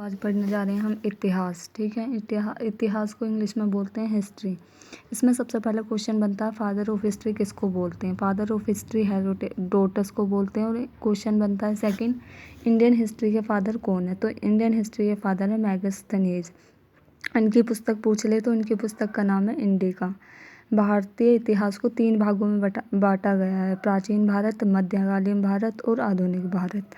आज पढ़ने जा रहे हैं हम इतिहास। ठीक है, इतिहास को इंग्लिश में बोलते हैं हिस्ट्री। इसमें सबसे पहला क्वेश्चन बनता है फादर ऑफ हिस्ट्री किसको बोलते हैं। फादर ऑफ हिस्ट्री हेरोडोटस को बोलते हैं। और क्वेश्चन बनता है सेकंड, इंडियन हिस्ट्री के फादर कौन है। तो इंडियन हिस्ट्री के फादर है मैगस्थनीज। इनकी पुस्तक पूछ ले तो इनकी पुस्तक का नाम है इंडिका। भारतीय इतिहास को 3 भागों में बांटा गया है, प्राचीन भारत, मध्यकालीन भारत और आधुनिक भारत।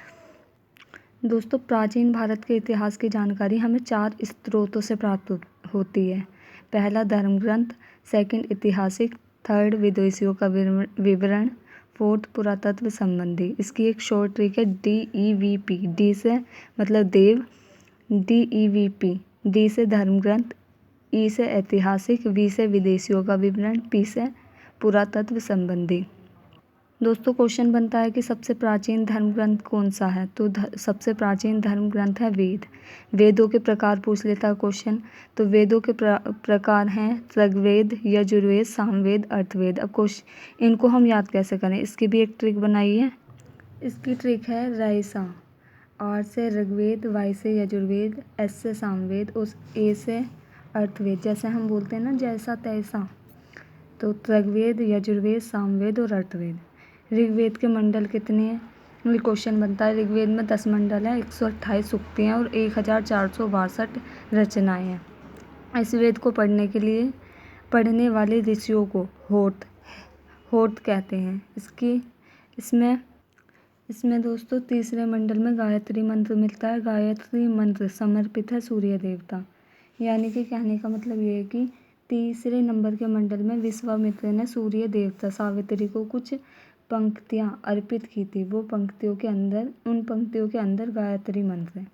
दोस्तों, प्राचीन भारत के इतिहास की जानकारी हमें 4 स्रोतों से प्राप्त होती है। पहला धर्म ग्रंथ, सेकंड ऐतिहासिक, थर्ड विदेशियों का विवरण, फोर्थ पुरातत्व संबंधी। इसकी एक शॉर्ट ट्रिक है DEVP। डी से मतलब देव, DEVP। डी से धर्म ग्रंथ, ई से ऐतिहासिक, वी से विदेशियों का विवरण, पी से पुरातत्व संबंधी। दोस्तों, क्वेश्चन बनता है कि सबसे प्राचीन धर्म ग्रंथ कौन सा है। तो सबसे प्राचीन धर्म ग्रंथ है वेद। वेदों के प्रकार पूछ लेता है क्वेश्चन। तो वेदों के प्रकार हैं ऋग्वेद, यजुर्वेद, सामवेद, अर्थवेद। अब क्वेश्चन इनको हम याद कैसे करें, इसकी भी एक ट्रिक बनाई है। इसकी ट्रिक है रईसा। आर से ऋग्वेद, वाई से यजुर्वेद, एस से सामवेद और ए से अर्थवेद। जैसे हम बोलते हैं ना, जैसा तैसा। तो ऋग्वेद, यजुर्वेद, सामवेद और अर्थवेद। ऋग्वेद के मंडल कितने हैं। क्वेश्चन बनता है, ऋग्वेद में 10 मंडल हैं, 128 सूक्तियाँ और 1462 रचनाएँ हैं। इस वेद को पढ़ने वाले ऋषियों को होत कहते हैं। इसमें दोस्तों तीसरे मंडल में गायत्री मंत्र मिलता है। गायत्री मंत्र समर्पित है सूर्य देवता। यानी कि कहने का मतलब ये है कि तीसरे नंबर के मंडल में विश्वामित्र ने सूर्य देवता सावित्री को कुछ पंक्तियाँ अर्पित की थी। उन पंक्तियों के अंदर गायत्री मंत्र है।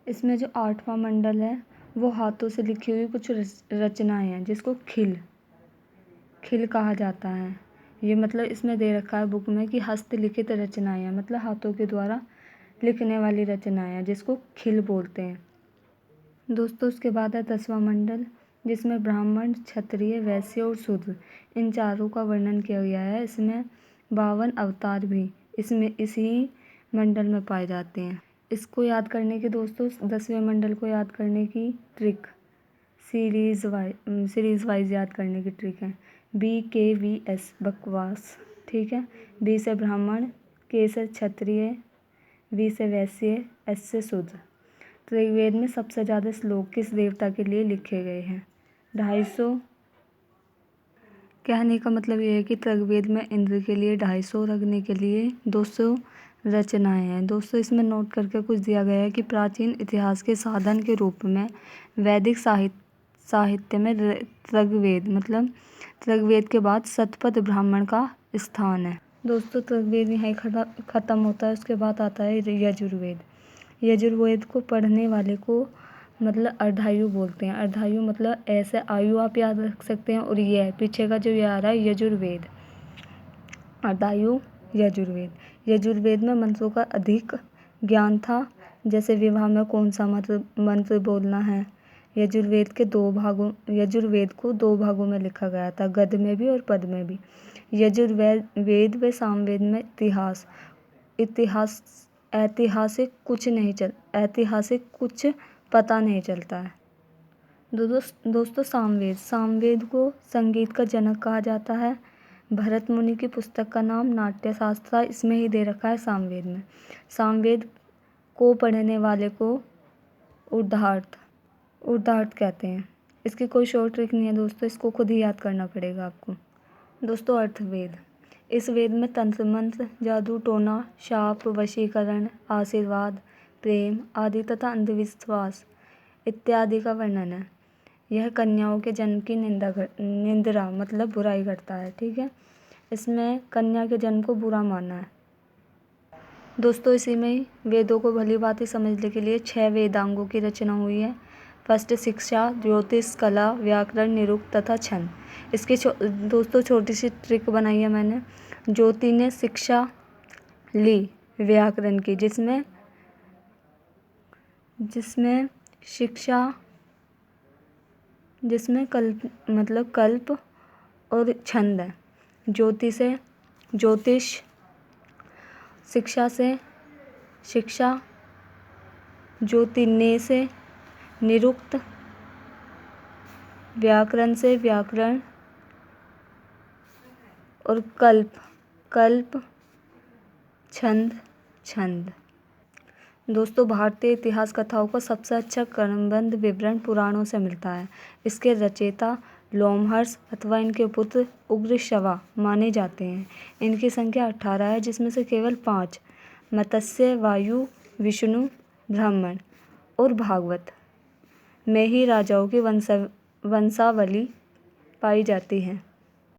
इसमें जो 8वां मंडल है वो हाथों से लिखी हुई कुछ रचनाएं हैं, जिसको खिल कहा जाता है। ये मतलब इसमें दे रखा है बुक में कि हस्तलिखित रचनाएं हैं, मतलब हाथों के द्वारा लिखने वाली रचनाएं हैं, जिसको खिल बोलते हैं। दोस्तों, उसके बाद है 10वां मंडल, जिसमें ब्राह्मण, क्षत्रिय, वैश्य और शूद्र इन चारों का वर्णन किया गया है। इसमें 52 अवतार भी इसी मंडल में पाए जाते हैं। इसको याद करने की दोस्तों, 10वें मंडल को याद करने की ट्रिक सीरीज वाइज याद करने की ट्रिक है। BKVS बकवास। ठीक है। B से ब्राह्मण, K से क्षत्रिय, V से वैश्य, S से शूद्र। ऋग्वेद में सबसे ज़्यादा श्लोक किस देवता के लिए लिखे गए हैं। 250। कहने का मतलब ये है कि ऋग्वेद में इंद्र के लिए 250 और अग्नि के लिए 200 रचनाएं हैं। दोस्तों, इसमें नोट करके कुछ दिया गया है कि प्राचीन इतिहास के साधन के रूप में वैदिक साहित्य में ऋग्वेद के बाद शतपथ ब्राह्मण का स्थान है। दोस्तों, ऋग्वेद यहाँ खत्म होता है। उसके बाद आता है यजुर्वेद। यजुर्वेद को पढ़ने वाले को मतलब अर्धायु बोलते हैं। अर्धायु मतलब ऐसे आयु आप याद रख सकते हैं। और ये पीछे का जो ये आ रहा है यजुर्वेद, अर्धायु यजुर्वेद में मंत्रों का अधिक ज्ञान था। जैसे विवाह में कौन सा मंत्र बोलना है। यजुर्वेद को 2 भागों में लिखा गया था, गद्य में भी और पद में भी। यजुर्वेद व सामवेद में ऐतिहासिक कुछ पता नहीं चलता है। दोस्तों, सामवेद को संगीत का जनक कहा जाता है। भरत मुनि की पुस्तक का नाम नाट्यशास्त्र इसमें ही दे रखा है सामवेद में। सामवेद को पढ़ने वाले को उदाहर्त कहते हैं। इसकी कोई शॉर्ट ट्रिक नहीं है दोस्तों, इसको खुद ही याद करना पड़ेगा आपको। दोस्तों, अर्थवेद। इस वेद में तंत्र मंत्र, जादू टोना, शाप, वशीकरण, आशीर्वाद, प्रेम आदि तथा अंधविश्वास इत्यादि का वर्णन है। यह कन्याओं के जन्म की निंदा मतलब बुराई करता है। ठीक है। इसमें कन्या के जन्म को बुरा माना है। दोस्तों, इसी में वेदों को भली भांति समझने के लिए 6 वेदांगों की रचना हुई है। फर्स्ट शिक्षा, ज्योतिष, कला, व्याकरण, निरुक्त तथा छंद। इसकी दोस्तों छोटी सी ट्रिक बनाई है मैंने। ज्योति ने शिक्षा ली व्याकरण की, जिसमें कल्प और छंद है। ज्योतिष शिक्षा से शिक्षा, ज्योतिर्नय से निरुक्त, व्याकरण से व्याकरण, और कल्प, छंद। दोस्तों, भारतीय इतिहास कथाओं का सबसे अच्छा क्रमबद्ध विवरण पुराणों से मिलता है। इसके रचयिता लोमहर्ष अथवा इनके पुत्र उग्रश्रवा माने जाते हैं। इनकी संख्या 18 है, जिसमें से केवल 5 मत्स्य, वायु, विष्णु, ब्राह्मण और भागवत में ही राजाओं की वंशावली पाई जाती है।